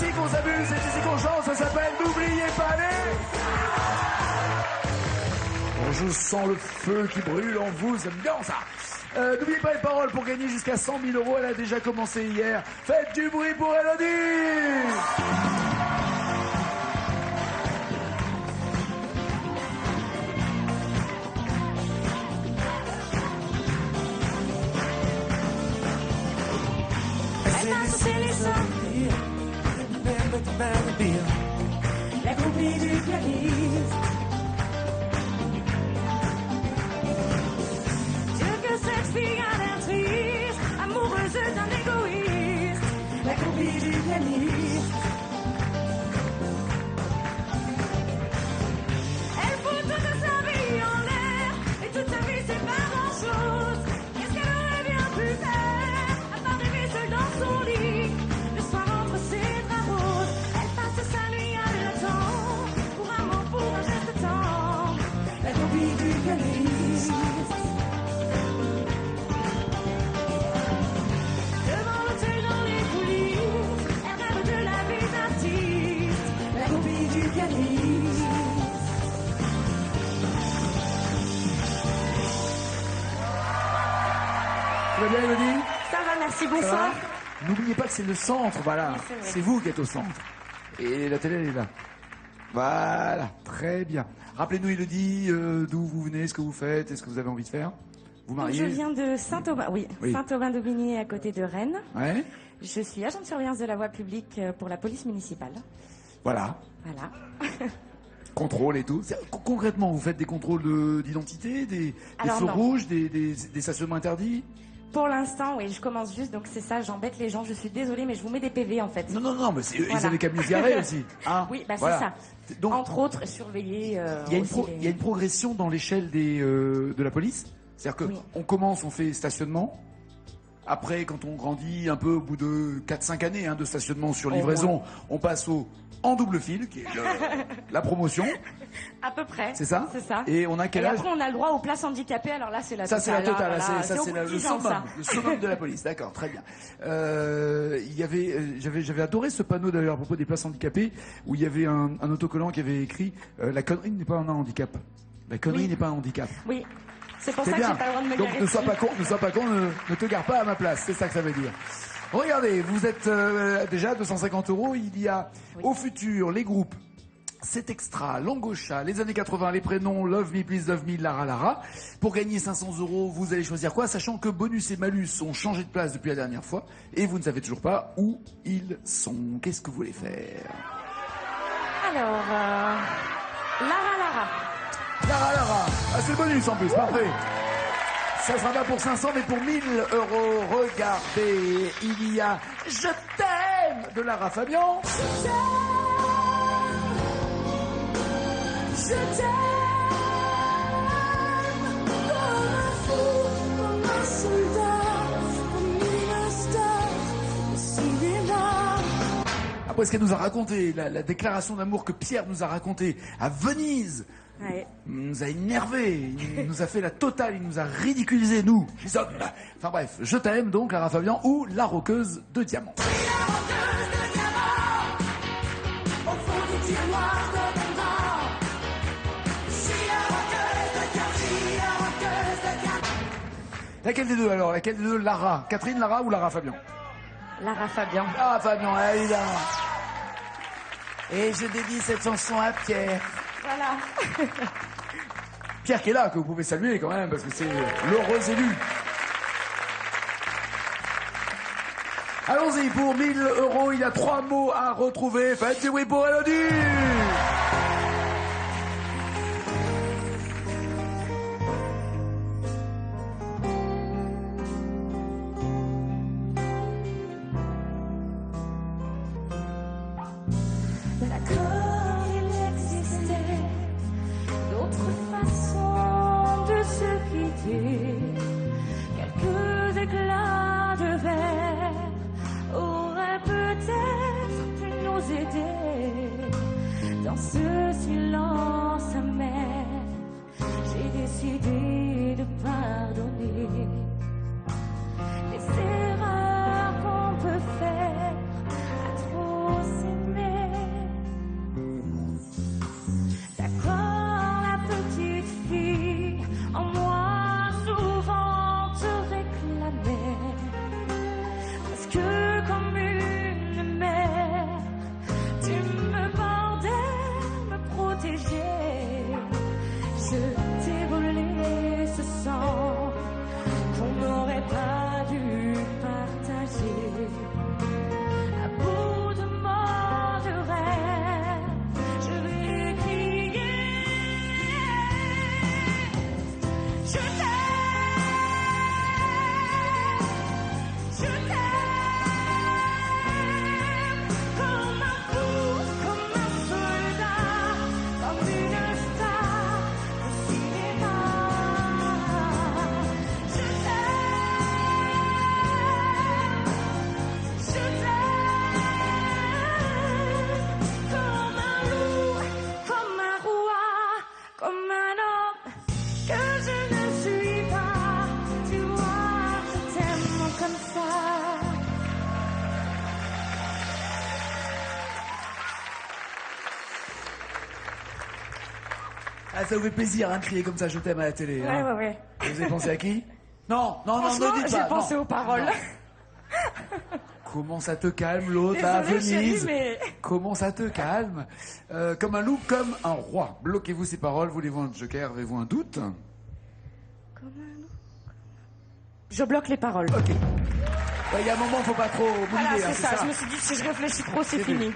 ici qu'on s'amuse, c'est ici qu'on chante, ça s'appelle N'oubliez pas les... Bon, je sens le feu qui brûle en vous, c'est bien ça. N'oubliez pas les paroles pour gagner jusqu'à 100 000 €, elle a déjà commencé hier. Faites du bruit pour Elodie. La copie du pianiste. Dieu que cette fille a l'air triste, amoureuse d'un égoïste. La copie du pianiste. Elle fout toute sa vie en l'air, et toute sa vie c'est pas grand chose. Qu'est-ce qu'elle aurait bien pu faire, à part rêver seule dans son lit, le soir entre ses draps roses. Elle passe sa nuit à l'attendre, pour un mot, pour un geste tendre. La copie du pianiste. Devant l'hôtel dans les coulisses, elle rêve de la vie d'artiste. La copie du pianiste. Tu vas bien, Elodie? Ça va, merci, Ça bonsoir. va? N'oubliez pas que c'est le centre, voilà. Oui, c'est vrai. C'est vous qui êtes au centre. Et la télé, elle est là. Voilà, très bien. Rappelez-nous, Elodie, d'où vous venez, ce que vous faites, et ce que vous avez envie de faire. Vous Donc, mariez? je viens de Saint-Aubin, oui, Oui. Saint-Aubin-d'Aubigné à côté de Rennes. Ouais, Je suis agent de surveillance de la voie publique pour la police municipale. voilà. Voilà. Contrôle et tout. Concrètement, vous faites des contrôles d'identité, des Alors, feux non. rouges, des stationnements interdits? Pour l'instant, oui, je commence juste, donc c'est ça, j'embête les gens, je suis désolée, mais je vous mets des PV en fait. Non, non, non, mais ils Voilà. avaient qu'à mieux se garer aussi. Hein, Oui, bah voilà. c'est ça. Donc, Entre autres, surveiller. il y a une aussi il y a une progression dans l'échelle de la police. C'est-à-dire que Oui. on commence, on fait stationnement. Après, quand on grandit un peu au bout de 4-5 années de stationnement sur Au livraison, on passe au en double fil, qui est la promotion. À peu près. C'est ça? C'est ça. Et on a quel Et âge? après, on a le droit aux places handicapées, alors là, c'est la Ça, totale. c'est la totale. là, Ça, voilà, c'est au bout de le 10 ans, summum. ça. Le summum de la police. D'accord, très bien. Il y avait, j'avais adoré ce panneau d'ailleurs à propos des places handicapées, où il y avait un autocollant qui avait écrit la connerie n'est pas un handicap. La connerie Oui. n'est pas un handicap. Oui. C'est pour C'est ça que bien. j'ai pas le droit de me Donc garer ne sois dessus. pas con, ne te gare pas à ma place. C'est ça que ça veut dire. Regardez, vous êtes déjà à 250 €. Il y a au futur les groupes. C'est extra, Langocha, les années 80, les prénoms, Love Me, Please Love Me, Lara Lara. Pour gagner 500 €, vous allez choisir quoi? Sachant que bonus et malus ont changé de place depuis la dernière fois. Et vous ne savez toujours pas où ils sont. Qu'est-ce que vous voulez faire? Alors, Lara Lara. Lara Lara. Ah, c'est le bonus en plus, parfait. Ça sera pas pour 500, mais pour 1000 €. Regardez, il y a Je t'aime de Lara Fabian. Je t'aime comme un fou, comme un soldat, comme une star au cinéma. Après ce qu'elle nous a raconté, la déclaration d'amour que Pierre nous a racontée à Venise, Ouais. nous a énervé, il nous a fait la totale, il nous a ridiculisé, nous, les hommes. Enfin bref, Je t'aime donc, Lara Fabian, ou La roqueuse de diamants. La roqueuse de diamants, au fond du tiroir de mon bras. Je suis la roqueuse de diamants, la roqueuse de diamants. Laquelle des deux alors? Laquelle des deux? Lara? Catherine, Lara ou Lara Fabian? Lara Fabian. Lara Fabian, évidemment. Et je dédie cette chanson à Pierre. Voilà. Pierre qui est là, que vous pouvez saluer quand même, parce que c'est l'heureux élu. Allons-y, pour 1000 €, il y a 3 mots à retrouver. Faites du bruit pour Elodie. D'accord, il existait d'autres façons de se quitter. Quelques éclats de verre auraient peut-être pu nous aider. ça vous fait plaisir de crier comme ça, je t'aime à la télé. Ouais, hein. ouais. Vous avez pensé à qui? Non, Franchement, ne dites j'ai pas. pensé non. aux paroles. Non. Comment ça te calme l'autre à Désolée, chérie, Venise? mais... Comment ça te calme? Comme un loup, comme un roi. Bloquez-vous ces paroles, voulez-vous un joker, avez-vous un doute? Je bloque les paroles. Ok. Il y a un moment, faut pas trop boulier. Voilà, hein, c'est ça. Je me suis dit, si je réfléchis trop, c'est fini.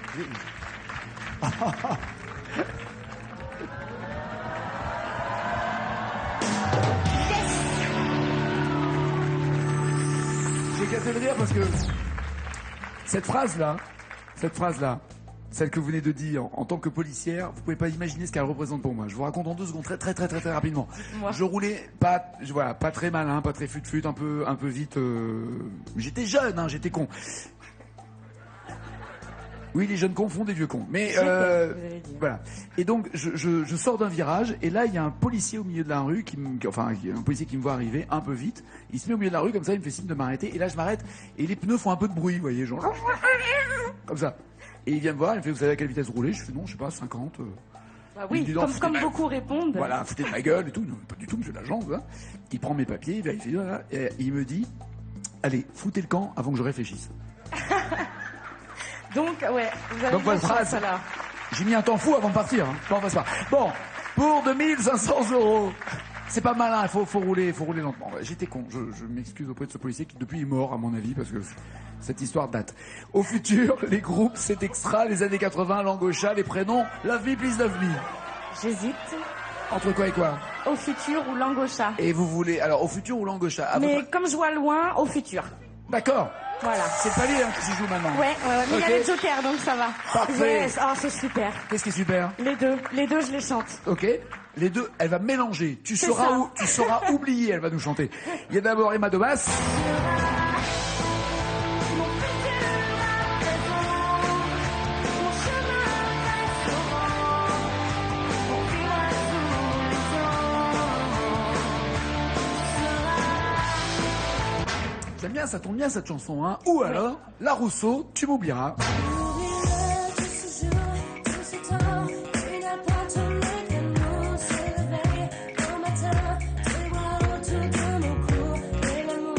J'ai cassé le rire parce que cette phrase-là, celle que vous venez de dire en tant que policière, vous pouvez pas imaginer ce qu'elle représente pour moi. Je vous raconte en 2 secondes, très rapidement. Moi. Je roulais pas très malin, pas très fut-fut, un peu vite. J'étais jeune, hein, j'étais con. Oui, les jeunes cons font des vieux cons. Mais Vous allez dire. voilà. Et donc je sors d'un virage et là il y a un policier au milieu de la rue un policier qui me voit arriver un peu vite. Il se met au milieu de la rue comme ça, il me fait signe de m'arrêter et là je m'arrête et les pneus font un peu de bruit, vous voyez, genre comme ça. Et il vient me voir, il me fait vous savez à quelle vitesse vous roulez? Je fais non, je sais pas, 50. Bah oui, Il dit, non, comme beaucoup répondent. Voilà, foutez de ma gueule et tout. Non, pas du tout, monsieur l'agent. Hein. Il prend mes papiers, il vérifie, voilà, et il me dit allez, foutez le camp avant que je réfléchisse. Donc, ouais, vous avez Donc, votre bien phrase. ça là. J'ai mis un temps fou avant de partir. Hein. Bon, on va se voir. Bon, pour 2500 €. C'est pas malin, il faut rouler lentement. Ouais, j'étais con, je m'excuse auprès de ce policier qui depuis est mort à mon avis parce que cette histoire date. Au futur, les groupes, c'est extra, les années 80, Langocha, les prénoms, Love Me Please Love Me. J'hésite. Entre quoi et quoi? Au futur ou Langocha. Et vous voulez, alors au futur ou Langocha? À Mais votre- comme je vois loin, au futur. D'accord, Voilà. c'est le palier hein, qui s'y joue maintenant. Ouais, mais il y Ok. a les jokers, donc ça va. Parfait. Yes. Oh, c'est super. Qu'est-ce qui est super? Les deux, je les chante. Ok. Les deux, elle va mélanger. Tu C'est sauras ça. où, tu sauras oublier, elle va nous chanter. Il y a d'abord Emma Domas. Mon futur à présent, mon chemin restaurant, on vivra sous le temps. J'aime bien, ça tombe bien cette chanson, hein. Ou alors, La Rousseau, Tu m'oublieras. Oubliez tout ce jour, tout ce temps, qui n'appartenait qu'à nous, se réveille au matin, tes bras autour de mon cou, et l'amour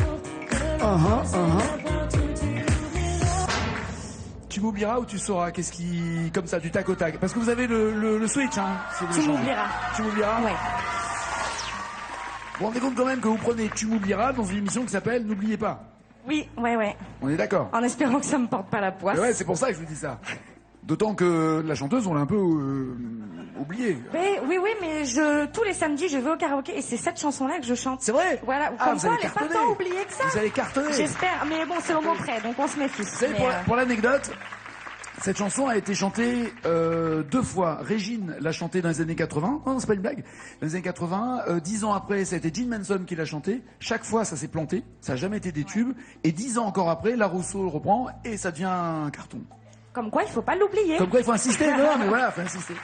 que l'on faisait d'abord, tu oublieras. Tu m'oublieras ou tu sauras? Qu'est-ce qui, comme ça, du tac au tac. Parce que vous avez le switch, hein. c'est Tu le genre. m'oublieras. Tu m'oublieras? Ouais. Vous vous rendez compte quand même que vous prenez Tu m'oublieras dans une émission qui s'appelle N'oubliez pas. Oui, ouais. On est d'accord? En espérant que ça me porte pas la poisse. Ouais, c'est pour ça que je vous dis ça. D'autant que la chanteuse, on l'a un peu oubliée. Oui, mais tous les samedis, je vais au karaoké et c'est cette chanson-là que je chante. C'est vrai? Voilà, Ah, comme vous quoi, allez elle est pas cartonner. tant oubliée que ça. Vous allez cartonner. J'espère, mais bon, c'est au mot près, donc on se méfie. Vous savez, Mais, pour l'anecdote, cette chanson a été chantée 2 fois. Régine l'a chantée dans les années 80. Non, c'est pas une blague. Dans les années 80. 10 ans après, ça a été Gene Manson qui l'a chantée. Chaque fois, ça s'est planté. Ça n'a jamais été des tubes. Et 10 ans encore après, La Rousseau le reprend et ça devient un carton. Comme quoi, il faut pas l'oublier. Comme quoi, il faut insister. Non, mais voilà, il faut insister.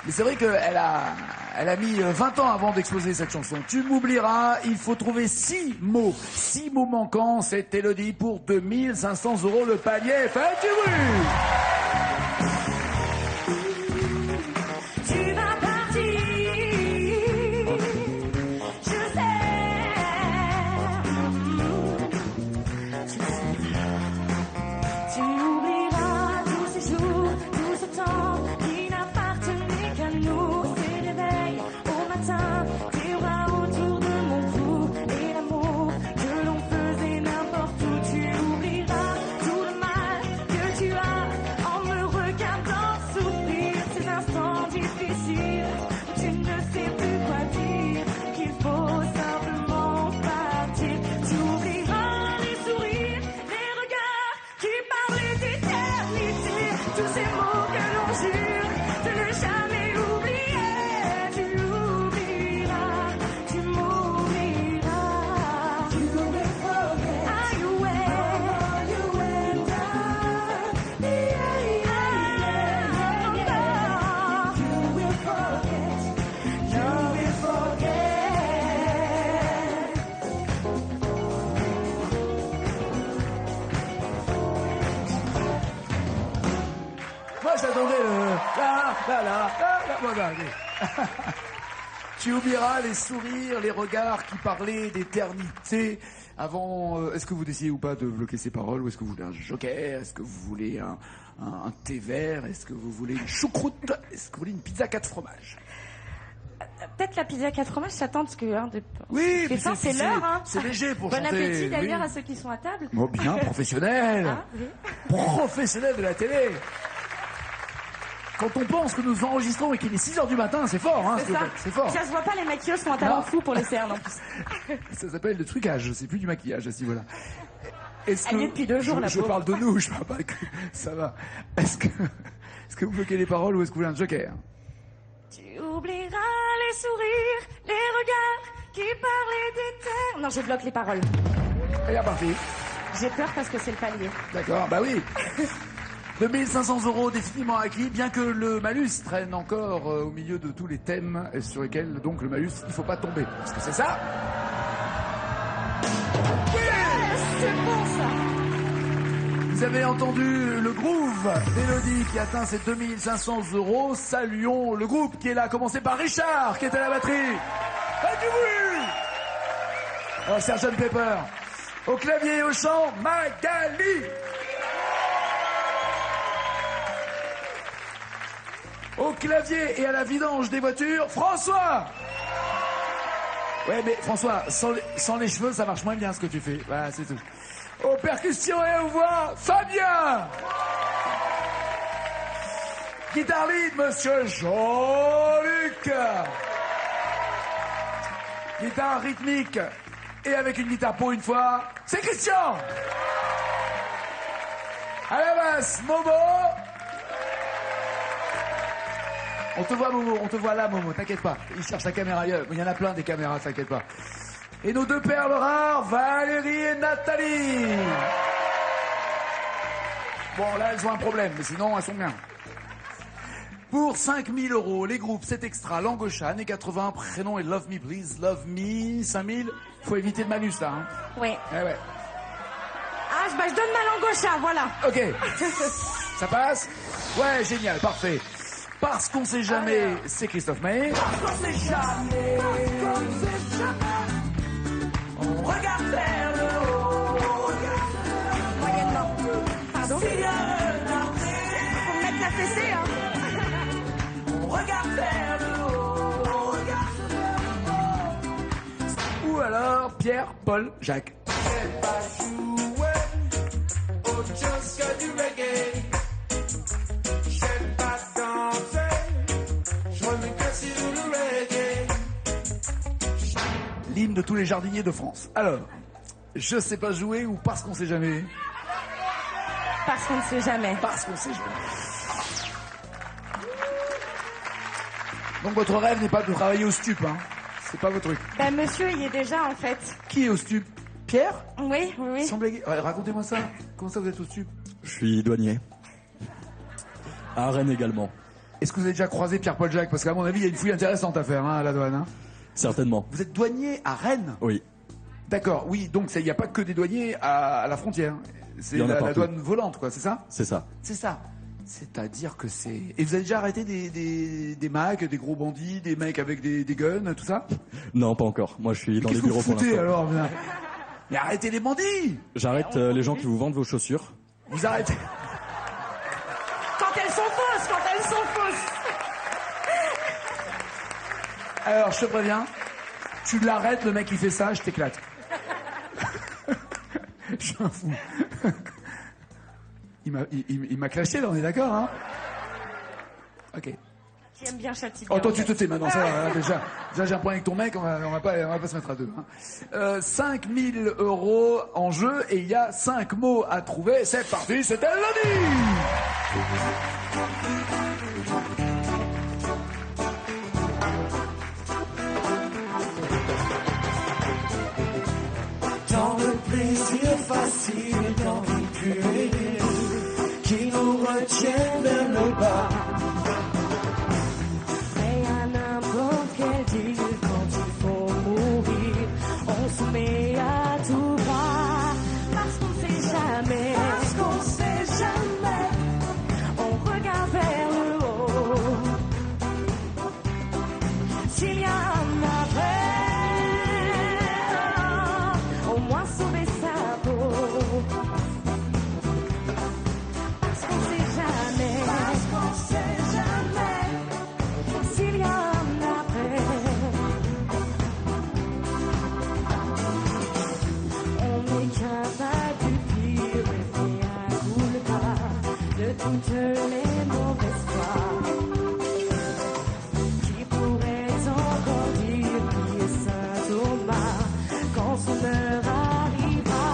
Mais c'est vrai qu'elle a mis 20 ans avant d'exploser cette chanson. Tu m'oublieras, il faut trouver 6 mots. 6 mots manquants, c'est Élodie pour 2500 € le palier. Faites du bruit! Tu vas partir, je sais. Tu oublieras tous ces jours, tout ce temps qui n'appartenait qu'à nous. Ces réveils au matin, tes bras autour de mon cou et l'amour que l'on faisait n'importe où. Tu oublieras tout le mal que tu as en me regardant souffrir. Ces instants difficiles où tu ne sais plus quoi dire, qu'il faut simplement partir. Tu oublieras les sourires, les regards qui parlaient d'éternité, tous ces mots que l'on jure de ne jamais oublier. Tu oublieras, tu m'oublieras. You will forget. Ah, you will. You will die. You will forget. You will forget. Moi, j'attendais le... La. Voilà, ok. Tu oublieras les sourires, les regards qui parlaient d'éternité. Avant, est-ce que vous décidez ou pas de bloquer ces paroles, ou est-ce que vous voulez un joker, est-ce que vous voulez un thé vert, est-ce que vous voulez une choucroute, est-ce que vous voulez une pizza 4 fromages? Peut-être la pizza 4 fromages, ça tente, parce que Oui, mais c'est l'heure. Hein. C'est léger pour bon chanter. Bon appétit d'ailleurs oui. à ceux qui sont à table. Bon, bien, professionnel. Ah, oui. Professionnel de la télé. Quand on pense que nous enregistrons et qu'il est 6h du matin, c'est fort, hein, c'est fort. Ça se voit pas, les maquilleuses font un talent fou pour les cernes en plus. Ça s'appelle le trucage, c'est plus du maquillage à ce niveau-là. Elle est depuis 2 jours, je parle de nous, je parle pas que ça va. Est-ce que vous bloquez les paroles ou est-ce que vous voulez un joker? Tu oublieras les sourires, les regards qui parlaient d'éternité. Non, je bloque les paroles. Et bien parti. J'ai peur parce que c'est le palier. D'accord, bah oui. 2500 € définitivement acquis, bien que le malus traîne encore au milieu de tous les thèmes sur lesquels donc le malus, il faut pas tomber. Parce que c'est ça. Oui, c'est bon ça. vous avez entendu le groove d'Élodie qui atteint ses 2500 €. Saluons le groupe qui est là, à commencer par Richard qui est à la batterie. Pas du bruit. Alors Sgt Pepper. Au clavier et au chant, Magali. Au clavier et à la vidange des voitures, François. Ouais, mais François, sans les cheveux, ça marche moins bien ce que tu fais. Voilà, c'est tout. Aux percussions et aux voix, Fabien. Guitare lead, monsieur Jean-Luc. Guitare rythmique et avec une guitare pour une fois, c'est Christian. À la basse, Momo. On te voit, Momo, on te voit là, Momo, t'inquiète pas. Il cherche la caméra ailleurs. Il y en a plein des caméras, t'inquiète pas. Et nos 2 perles rares, Valérie et Nathalie. Bon, là, elles ont un problème, mais sinon, elles sont bien. Pour 5000 €, les groupes, c'est extra, Langocha, années 80, prénom et Love Me Please, Love Me, 5000. Faut éviter le malus, là, hein. Oui. Eh ouais. Ah, je donne ma langocha, voilà. Ok. Ça passe? Ouais, génial, parfait. Parce qu'on sait jamais, c'est Christophe Maé. Parce qu'on sait jamais, on regarde vers le haut. Moyennement. Pardon? Faut me mettre la fessée, hein. On regarde vers le haut. Ou alors Pierre, Paul, Jacques. J'ai pas joué au jusqu'à du reggae. L'hymne de tous les jardiniers de France. Alors, je sais pas jouer ou parce qu'on sait jamais? Parce qu'on ne sait jamais. Parce qu'on sait jamais. Donc votre rêve n'est pas de travailler au stup, hein? C'est pas votre truc. Ben monsieur y est déjà en fait. Qui est au stup? Pierre? Oui, oui, oui. Sans blaguer. Ouais, racontez-moi ça. Comment ça vous êtes au stup? Je suis douanier. À Rennes également. Est-ce que vous avez déjà croisé Pierre-Paul Jacques? Parce qu'à mon avis, il y a une fouille intéressante à faire, hein, à la douane, hein. Certainement. Vous êtes douanier à Rennes? Oui. D'accord, oui, donc il n'y a pas que des douaniers à la frontière. C'est Il y en a la partout. douane volante, quoi, c'est ça? C'est ça. C'est ça. C'est-à-dire que c'est... Et vous avez déjà arrêté des mecs, des gros bandits, des mecs avec des guns, tout ça? Non, pas encore. Moi, je suis dans les Qu'est-ce que bureaux vous pour foutez l'instant. alors? Mais arrêtez les bandits! J'arrête les gens qui vous vendent vos chaussures. Vous arrêtez... Quand elles sont fausses, quand elles sont fausses. Alors, je te préviens, tu l'arrêtes, le mec qui fait ça, je t'éclate. Je suis un fou. Il m'a clashé, là, on est d'accord, hein? Ok. Qui aime bien Châtillon. Oh, toi, tu te tais maintenant, ça va, hein, déjà j'ai un point avec ton mec, on va pas se mettre à deux. Hein. 5000 € en jeu et il y a 5 mots à trouver. C'est parti, c'est Elodie! Dans le plaisir facile, dans les qui nous retiennent vers le bas. Mais à n'importe quel deal, quand il faut mourir, on se met à tout bas. Parce qu'on sait jamais. Parce qu'on sait jamais. On regarde vers le haut. S'il y a un au moins sauver sa peau. Parce qu'on sait jamais, s'il y a un après. On n'est qu'un pas du pire et fait un boulevard de toutes les mauvaises fois. Qui pourrait encore dire qui est Saint-Thomas quand son heure arrivera?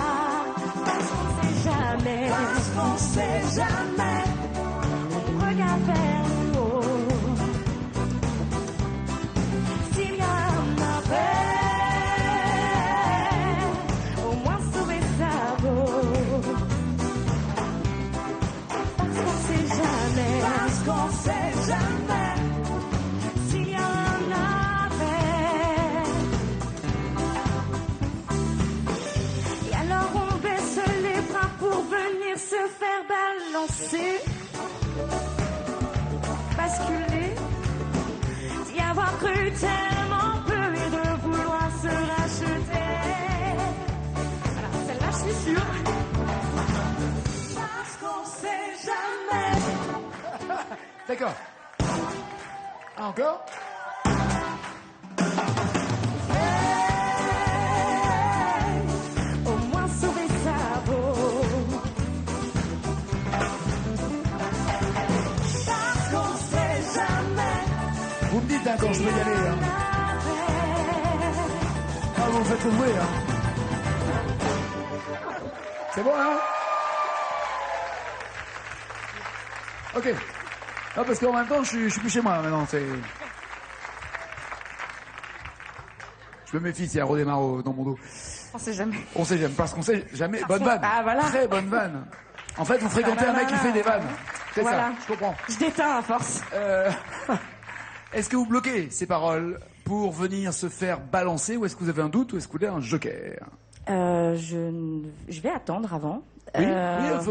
Parce qu'on sait jamais, on regarde vers le haut. S'il y a un après, au moins sauver sa peau. Parce qu'on sait jamais, s'il y a un après. Et alors on baisse les bras pour venir se faire balancer, basculer, d'y avoir cru tellement peu et de vouloir se racheter. Voilà, celle-là je suis sûre. Parce qu'on sait jamais. D'accord. Ah, encore? Au moins sauver sa peau. Parce qu'on sait jamais. Vous me dites hein, quand je peux y aller. Hein. Ah, vous me faites jouer. Hein. C'est bon, hein? Ok. Non, parce qu'en même temps, je suis plus chez moi maintenant. Je me méfie s'il y a un redémarre dans mon dos. On sait jamais. On sait jamais, parce qu'on sait jamais. Parce Bonne qu'on- vanne. Ah, voilà. Très bonne vanne. En fait, vous fréquentez un mec qui fait des vannes. C'est Voilà. ça, je comprends. Je déteins à force. Est-ce que vous bloquez ces paroles pour venir se faire balancer ou est-ce que vous avez un doute ou est-ce que vous avez un joker? Je vais attendre avant. Oui,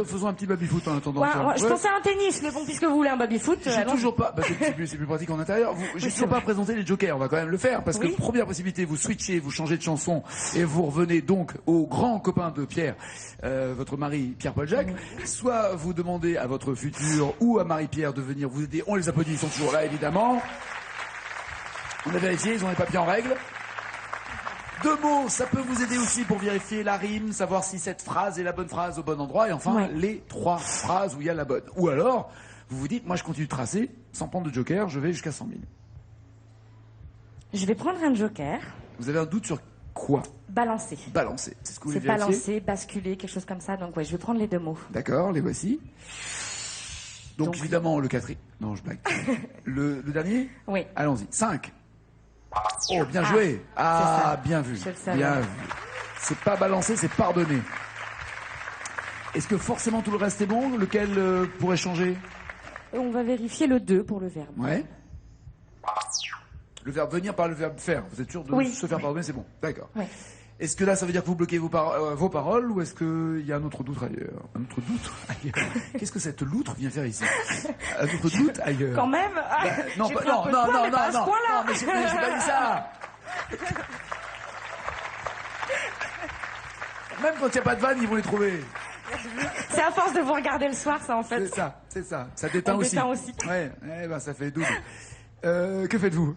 faisons un petit baby-foot en attendant. Ouais, ça. ouais, je pensais à un tennis, mais bon, puisque vous voulez un baby-foot, J'ai allons-y. toujours pas, c'est plus pratique en intérieur. J'ai c'est toujours pas vrai. présenté les jokers. On va quand même le faire parce Oui. que première possibilité, vous switchez, vous changez de chanson et vous revenez donc au grand copain de Pierre, votre mari Pierre-Paul Jacques. Soit vous demandez à votre futur ou à Marie-Pierre de venir vous aider. On les applaudit, ils sont toujours là évidemment. On a vérifié, ils ont les papiers en règle. 2 mots, ça peut vous aider aussi pour vérifier la rime, savoir si cette phrase est la bonne phrase au bon endroit. Et enfin, Ouais. les 3 phrases où il y a la bonne. Ou alors, vous vous dites, moi je continue de tracer, sans prendre de joker, je vais jusqu'à 100 000. Je vais prendre un joker. Vous avez un doute sur quoi? Balancer. Balancer. C'est ce que vous voulez C'est vérifier? balancer, basculer, quelque chose comme ça. Donc ouais, je vais prendre les 2 mots. D'accord, les voici. Donc, Donc, évidemment, le quatrième. Non, je blague. le dernier? Oui. Allons-y. 5. Oh, bien joué. c'est Ah, ça. bien vu. Je le savais. Bien vu. C'est pas balancer, c'est pardonner. Est-ce que forcément tout le reste est bon? Lequel pourrait changer? Et on va vérifier le 2 pour le verbe. Ouais. Le verbe venir par le verbe faire. Vous êtes sûr de Oui. se faire pardonner, c'est bon. D'accord. Ouais. Est-ce que là, ça veut dire que vous bloquez vos paroles ou est-ce qu'il y a un autre doute ailleurs? Un autre doute ailleurs. Qu'est-ce que cette loutre vient faire ici? Un autre doute ailleurs. Quand même. Non, j'ai pas- pris un non, peu de non, poids, non, mais pas à ce non, point-là. non, mais j'ai pas dit ça. Même quand il n'y a pas de vanne, ils vont les trouver. C'est à force de vous regarder le soir, ça en fait. C'est ça, c'est ça. Ça déteint On aussi. déteint aussi. Ouais, ben ça fait double. Que faites-vous?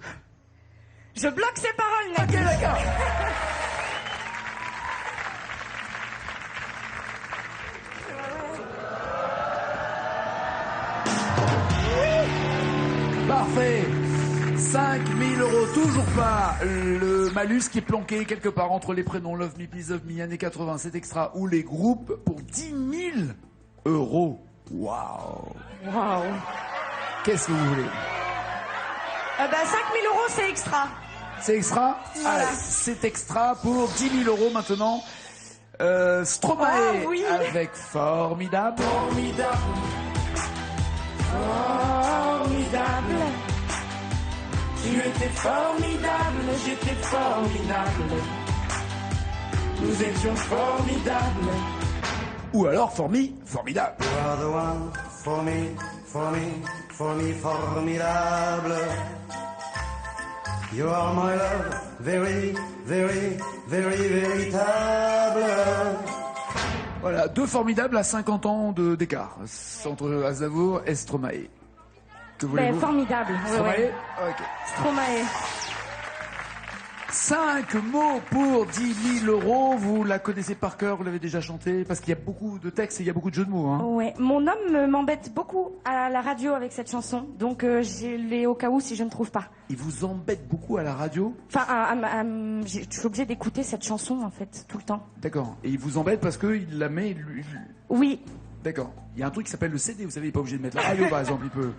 Je bloque ces paroles, Ned. Ok, d'accord. Parfait. 5 000 €, toujours pas le malus qui est planqué quelque part entre les prénoms Love Me, Please Love Me, années 80, cet extra, ou les groupes pour 10 000 €. Waouh. Waouh. Qu'est-ce que vous voulez? 5 000 €, c'est extra. C'est extra? Voilà. Allez, c'est extra pour 10 000 € maintenant. Stromae Ah, oui. avec Formidable. Formidable. Tu étais formidable, j'étais formidable. Nous étions formidables. Ou alors Formidable. You are the one for me, formidable. You are my love, very, very, very véritable. Voilà, deux formidables à 50 ans d'écart. Entre Aznavour et Stromae. Que voulez-vous? Formidable. Ouais, Stromae ouais. Ok. Stromae. 5 mots pour 10 000 euros. Vous la connaissez par cœur, vous l'avez déjà chantée? Parce qu'il y a beaucoup de textes et il y a beaucoup de jeux de mots. Hein. Ouais. Mon homme m'embête beaucoup à la radio avec cette chanson, donc je l'ai au cas où si je ne trouve pas. Il vous embête beaucoup à la radio? Enfin, je suis obligée d'écouter cette chanson en fait tout le temps. D'accord. Et il vous embête parce qu'il la met... Oui. D'accord. Il y a un truc qui s'appelle le CD, vous savez, il n'est pas obligé de mettre la radio par exemple, il peut...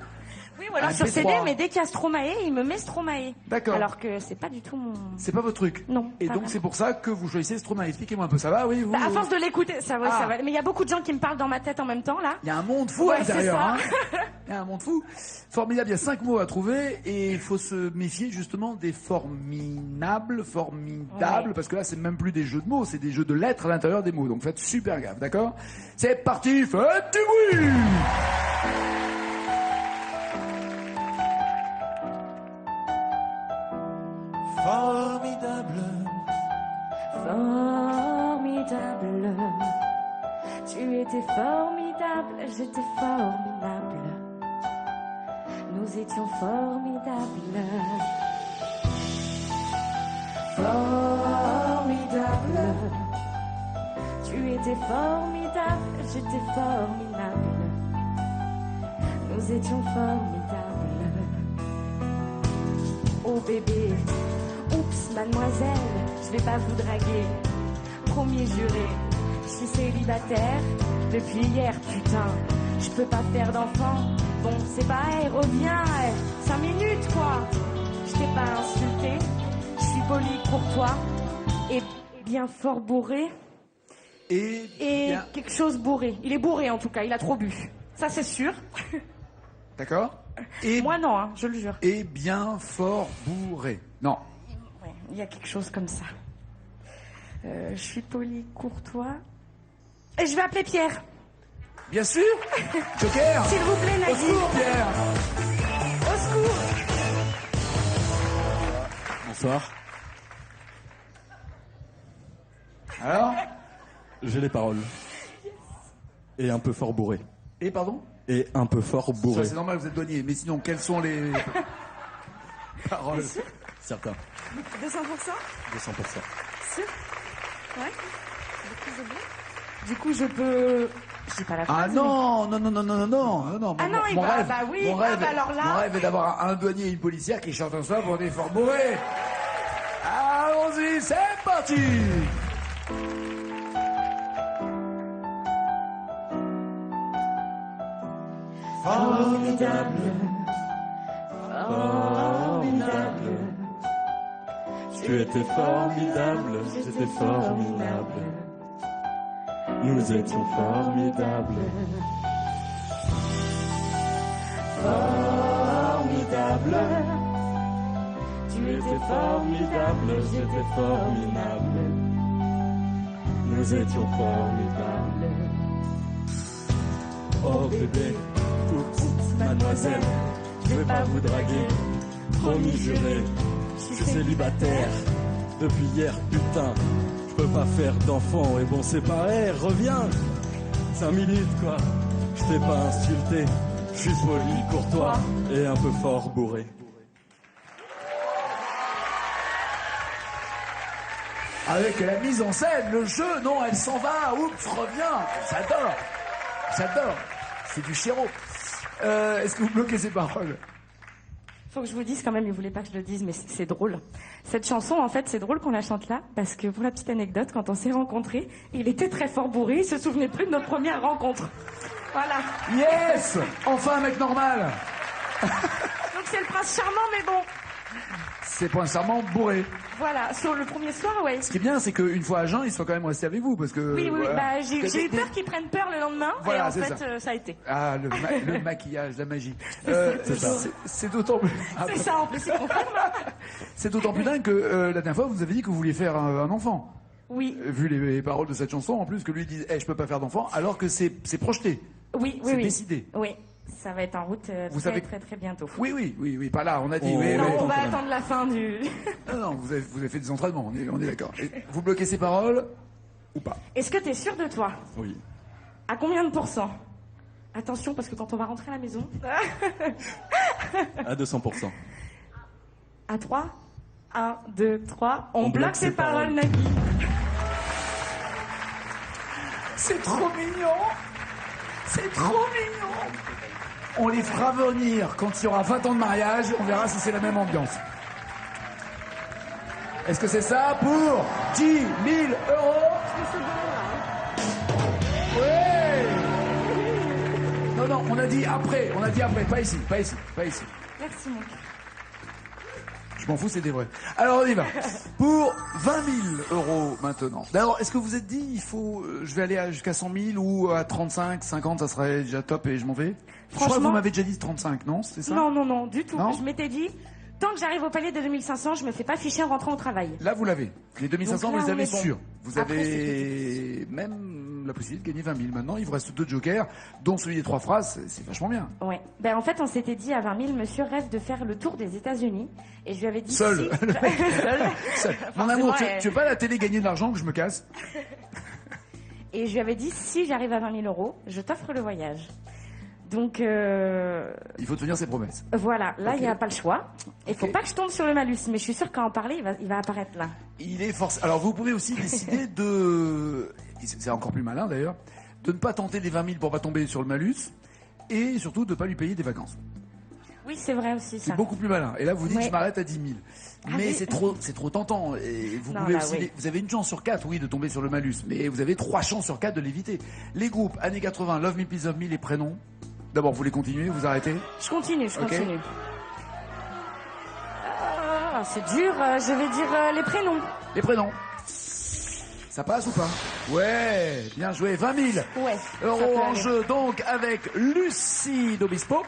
Oui, ou alors Un sur MP3. CD, mais dès qu'il y a Stromae, il me met Stromae. D'accord. Alors que c'est pas du tout mon... C'est pas votre truc? Non, Et pas donc vraiment. c'est pour ça que vous choisissez Stromae. Expliquez-moi un peu, ça va, oui vous, Bah, à force de l'écouter, ça va, Ah. ça va. Mais il y a beaucoup de gens qui me parlent dans ma tête en même temps, là. Il y a un monde fou Ouais, à l'intérieur. Hein. c'est ça. Il y a un monde fou. Formidable, il y a 5 mots à trouver et il faut se méfier justement des formidables, Ouais. parce que là c'est même plus des jeux de mots, c'est des jeux de lettres à l'intérieur des mots. Donc faites super gaffe, d'accord? C'est parti, faites du bruit! Formidable, Formidable. Tu étais formidable, j'étais formidable. Nous étions formidables. Formidable. Tu étais formidable, j'étais formidable. Nous étions formidables. Oh bébé, oups mademoiselle, je vais pas vous draguer. Promis juré, je suis célibataire depuis hier, putain. Je peux pas faire d'enfant. Bon, c'est pareil, reviens, 5 minutes quoi. Je t'ai pas insulté, je suis poli, courtois et bien fort bourré. Et bien, Quelque chose bourré. Il est bourré en tout cas, il a trop bu. Ça c'est sûr. d'accord? Et, Moi non, hein, je le jure. et bien fort bourré. Non. Ouais, il y a quelque chose comme ça. Je suis poli, courtois. Et je vais appeler Pierre. Bien sûr. Joker. S'il vous plaît, Au Nagui. secours, Pierre. Au secours. Bonsoir. Alors? J'ai les paroles. Et un peu fort bourré. Et pardon? Et un peu fort Ça, bourré. c'est normal, vous êtes douanier. Mais sinon, quelles sont les paroles? Certains. 200%? 200%. Sûr? Ouais. Du coup, je peux... J'ai pas la phrase. Ah non, non, non, non, non, non, non, non. Ah non, il va- bah oui, mon rêve, ah bah alors là- mon rêve est d'avoir un douanier et une policière qui chantent ensemble pour des forts bourrés. Allons-y, c'est parti. formidable, Formidable. Tu étais formidable, j'étais formidable. Nous étions formidables. Formidable. Tu étais formidable, j'étais formidable. Nous étions formidables. Oh bébé, oups, mademoiselle, je vais pas vous draguer. Promis juré, je suis célibataire depuis hier, putain. Je peux pas faire d'enfant et bon c'est pareil, reviens. 5 minutes quoi, je t'ai pas insulté. Je suis poli, courtois et un peu fort bourré. Avec la mise en scène, le jeu, non, elle s'en va, oups, reviens. J'adore, j'adore. C'est du chéro. Est-ce que vous bloquez ces paroles? Faut que je vous dise quand même, il voulait pas que je le dise, mais c'est drôle. Cette chanson, en fait, c'est drôle qu'on la chante là, parce que pour la petite anecdote, quand on s'est rencontrés, il était très fort bourré, il se souvenait plus de notre première rencontre. Voilà. Yes. Enfin un mec normal. Donc c'est le prince charmant, mais bon. C'est pour un serment bourré. Voilà, sur le premier soir, ouais. Ce qui est bien, c'est qu'une fois à jeun, ils sont quand même restés avec vous, parce que... Oui, oui, voilà. bah, j'ai eu peur qu'ils prennent peur le lendemain, Voilà, et en c'est fait, ça. ça a été. Ah, le maquillage, la magie. C'est ça. C'est d'autant plus... Ah, C'est ça, en plus, c'est confirme. c'est d'autant plus dingue que la dernière fois, vous avez dit que vous vouliez faire un enfant. Oui, Vu les paroles de cette chanson, en plus, que lui dit je peux pas faire d'enfant, alors que c'est projeté. oui, oui, C'est oui. décidé. Oui, ça va être en route Vous très, savez- très, très bientôt. Oui, oui, oui, oui, pas là, on a dit... Oh, oui, Non, oui. on va quand même. attendre la fin du... Non, non, vous avez fait des entraînements, on est d'accord. Et vous bloquez ces paroles ou pas? Est-ce que t'es sûr de toi? Oui. À combien de pourcents? Attention, parce que quand on va rentrer à la maison... À 200%. À 3. 1, 2, 3. On bloque ses paroles, Nagui. C'est trop mignon. C'est trop mignon. On les fera venir quand il y aura 20 ans de mariage. On verra si c'est la même ambiance. Est-ce que c'est ça pour 10 000 euros? Ouais. Non, on a dit après. Pas ici. Merci, mon cœur. Je m'en fous, c'est des vrais. Alors on y va. Pour 20 000 euros maintenant. D'abord, est-ce que vous êtes dit, je vais aller jusqu'à 100 000 ou à 35, 50, ça serait déjà top et je m'en vais? Je crois que vous m'avez déjà dit 35, non? C'est ça? Non, du tout. Non, je m'étais dit, tant que j'arrive au palier de 2500, je me fais pas ficher en rentrant au travail. Là, vous l'avez. Les 2500, Donc là, vous les avez on est bon. sûrs. Vous Après, avez même la possibilité de gagner 20 000. Maintenant, il vous reste 2 jokers, dont celui des 3 phrases. C'est vachement bien. Ouais. En fait, on s'était dit à 20 000, monsieur rêve de faire le tour des États-Unis. Et je lui avais dit... Seul. Seul. Mon amour, Forcément, tu veux pas la télé gagner de l'argent que je me casse? Et je lui avais dit, si j'arrive à 20 000 euros, je t'offre le voyage. Donc, il faut tenir ses promesses. voilà, là, il Ok. n'y a pas le choix. Il faut Ok. pas que je tombe sur le malus, mais je suis sûre qu'à en parler, il va apparaître là. Il est forcé. Alors, vous pouvez aussi décider de... C'est encore plus malin, d'ailleurs. De ne pas tenter les 20 000 pour pas tomber sur le malus. Et surtout, de ne pas lui payer des vacances. Oui, c'est vrai aussi, C'est ça. beaucoup plus malin. Et là, vous dites, Ouais. je m'arrête à 10 000. Mais oui. c'est trop tentant. Et vous Non, pouvez là, aussi, oui. vous avez une chance sur 4, oui, de tomber sur le malus. Mais vous avez 3 chances sur 4 de l'éviter. Les groupes, années 80, Love Me, Please Love Me, les prénoms. D'abord, vous les continuez, vous arrêtez. Je continue. Ok. Ah, c'est dur, je vais dire les prénoms. Les prénoms. Ça passe ou pas? Ouais, bien joué. 20 000 Ouais. ça euros peut en aller. jeu, donc, avec Lucie d'Obispo.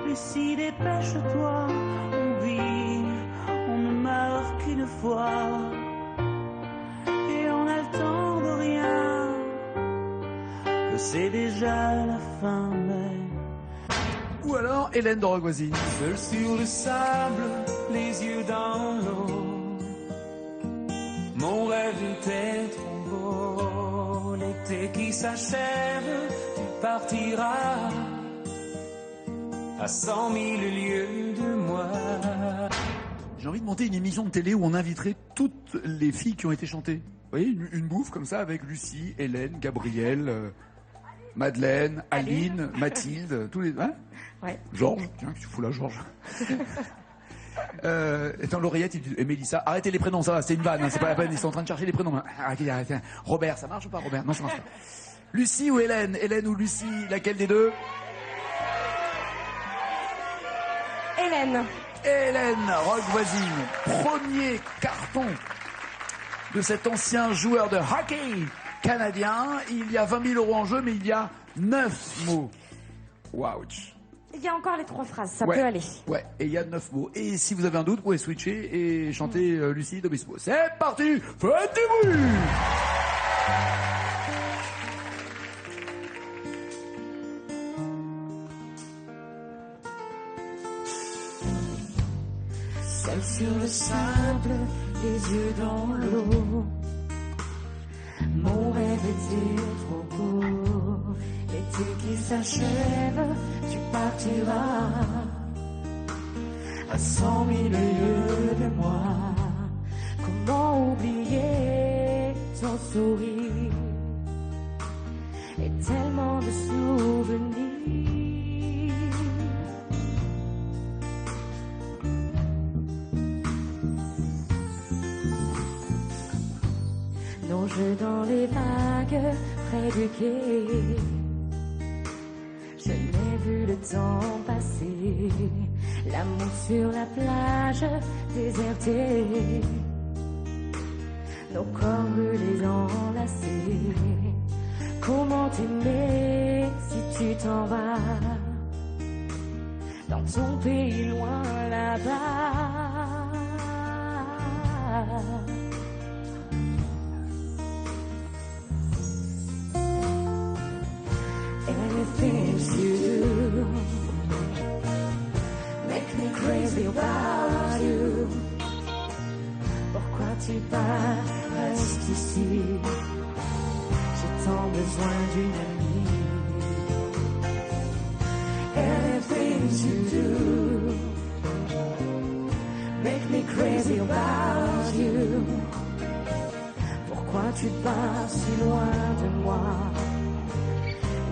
Lucie, dépêche-toi, on vit, on ne meurt qu'une fois, et on a le temps de rien, que c'est déjà la fin, mais... Ou alors, Hélène de Rogoisine. Seul sur le sable, les yeux dans l'eau, mon rêve était trop beau, l'été qui s'achève, tu partiras à 100 000 lieues de moi. J'ai envie de monter une émission de télé où on inviterait toutes les filles qui ont été chantées. Vous voyez, une bouffe comme ça avec Lucie, Hélène, Gabrielle, Madeleine, Aline, Mathilde, tous les... Hein? Ouais. Georges, tiens, qu'est-ce que tu fous là, Georges? Étant l'oreillette, il dit, et Mélissa, arrêtez les prénoms, ça va, c'est une vanne, hein, c'est pas la peine, ils sont en train de chercher les prénoms. Hein. Arrêtez. Robert, ça marche ou pas, Robert? Non, ça marche pas. Lucie ou Hélène? Hélène ou Lucie, laquelle des deux? Hélène. Hélène, rock voisine, premier carton de cet ancien joueur de hockey canadien. Il y a 20 000 euros en jeu, mais il y a 9 mots. Waouh. Il y a encore les 3 phrases, ça Ouais. peut aller. Ouais, et il y a 9 mots. Et si vous avez un doute, vous pouvez switcher et chanter Lucie d'Obispo. C'est parti, faites du bruit. Seul sur le sable, les yeux dans l'eau, mon rêve était trop beau, l'été qui s'achève, tu partiras à 100 000 lieues de moi. Comment oublier ton sourire et tellement de souvenirs. Nos jeux dans les vagues près du quai. Je n'ai vu le temps passer. L'amour sur la plage désertée. Nos corps brûlés enlacés. Comment t'aimer si tu t'en vas dans ton pays loin là-bas. Anything you do make me crazy about you. Pourquoi tu pars, reste ici. Je tant besoin d'une amie. Anything to do make me crazy about you. Pourquoi tu pars si loin de moi?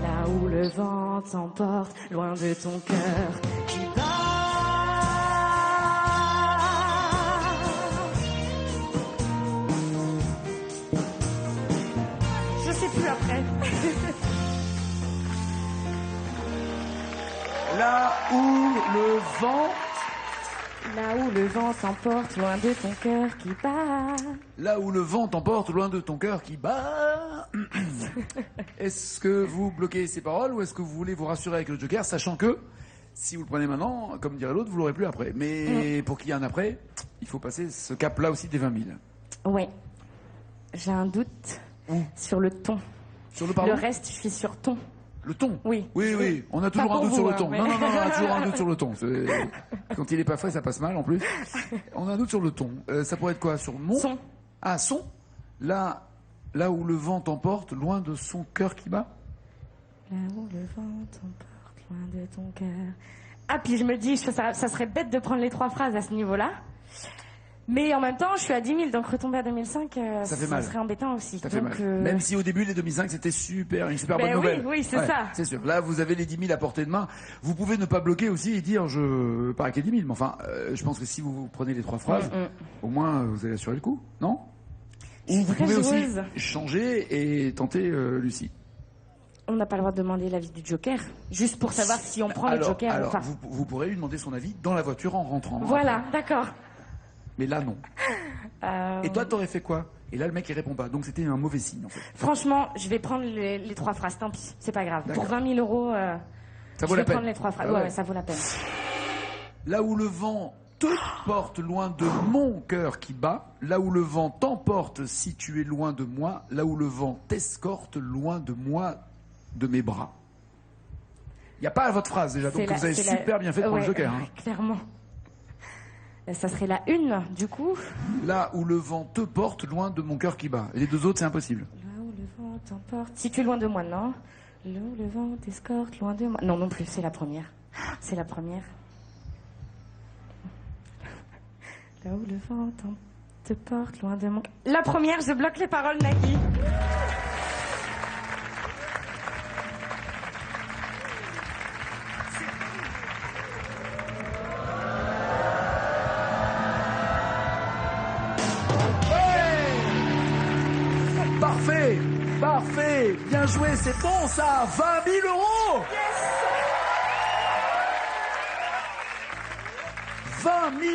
Là où le vent t'emporte, loin de ton cœur qui bat. Je sais plus après. Là où le vent... Là où le vent t'emporte, loin de ton cœur qui bat. Là où le vent t'emporte, loin de ton cœur qui bat. Est-ce que vous bloquez ces paroles ou est-ce que vous voulez vous rassurer avec le Joker, sachant que si vous le prenez maintenant, comme dirait l'autre, vous l'aurez plus après. Mais pour qu'il y ait un après, il faut passer ce cap-là aussi des 20 000. Ouais. J'ai un doute sur le ton. Sur le pardon? Le reste, je suis sur ton. Le ton? Oui. Oui. On a toujours Pas un pour doute sur vous, le ton. mais- Non, on a toujours un doute sur le ton. Quand il est pas frais, ça passe mal en plus. On a un doute sur le ton. Ça pourrait être quoi? Sur mon? Son. Ah, son? Là où le vent t'emporte, loin de son cœur qui bat? Là où le vent t'emporte, loin de ton cœur. Ah, puis je me dis, ça serait bête de prendre les 3 phrases à ce niveau-là. Mais en même temps, je suis à 10 000, donc retomber à 2005, Ça fait mal. serait embêtant aussi. Ça fait Donc, mal. Même si au début, les 2005, c'était une super Ben bonne oui, nouvelle. oui, c'est ça. C'est sûr. Là, vous avez les 10 000 à portée de main. Vous pouvez ne pas bloquer aussi et dire, pas avec les 10 000, mais enfin, je pense que si vous prenez les 3 phrases, au moins, vous allez assurer le coup, non? Je suis Ou vous très pouvez aussi joueuse. changer et tenter Lucie. On n'a pas le droit de demander l'avis du Joker, juste pour savoir si on prend le Joker. Alors, Enfin, vous pourrez lui demander son avis dans la voiture en rentrant. voilà, d'accord. Mais là, non. Et toi, t'aurais fait quoi? Et là, le mec, il répond pas. Donc, c'était un mauvais signe, en fait. Franchement, je vais prendre les 3 phrases, tant pis, c'est pas grave. D'accord. Pour 20 000 euros, Ça vaut je la vais peine. prendre les 3 phrases. Ah ouais. Ouais, ça vaut la peine. Là où le vent te porte loin de mon cœur qui bat, là où le vent t'emporte si tu es loin de moi, là où le vent t'escorte loin de moi, de mes bras. Il n'y a pas votre phrase déjà, donc vous avez super bien fait pour le Joker. Hein. Clairement. Ça serait la 1, du coup. Là où le vent te porte loin de mon cœur qui bat. Et les 2 autres, c'est impossible. Là où le vent t'emporte. Si tu es loin de moi, non. Là où le vent t'escorte, loin de moi. Non, non plus, c'est la première. C'est la première. Là où le vent te porte, loin de moi. La première, je bloque les paroles, Nagui. Parfait, parfait, bien joué, c'est bon ça, 20 000 euros. 20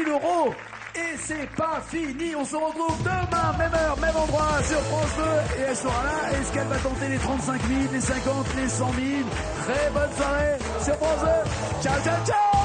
000 euros. Et c'est pas fini, on se retrouve demain, même heure, même endroit, sur France 2, et elle sera là. Est-ce qu'elle va tenter les 35 000, les 50, les 100 000? Très bonne soirée sur France 2. Ciao, ciao, ciao.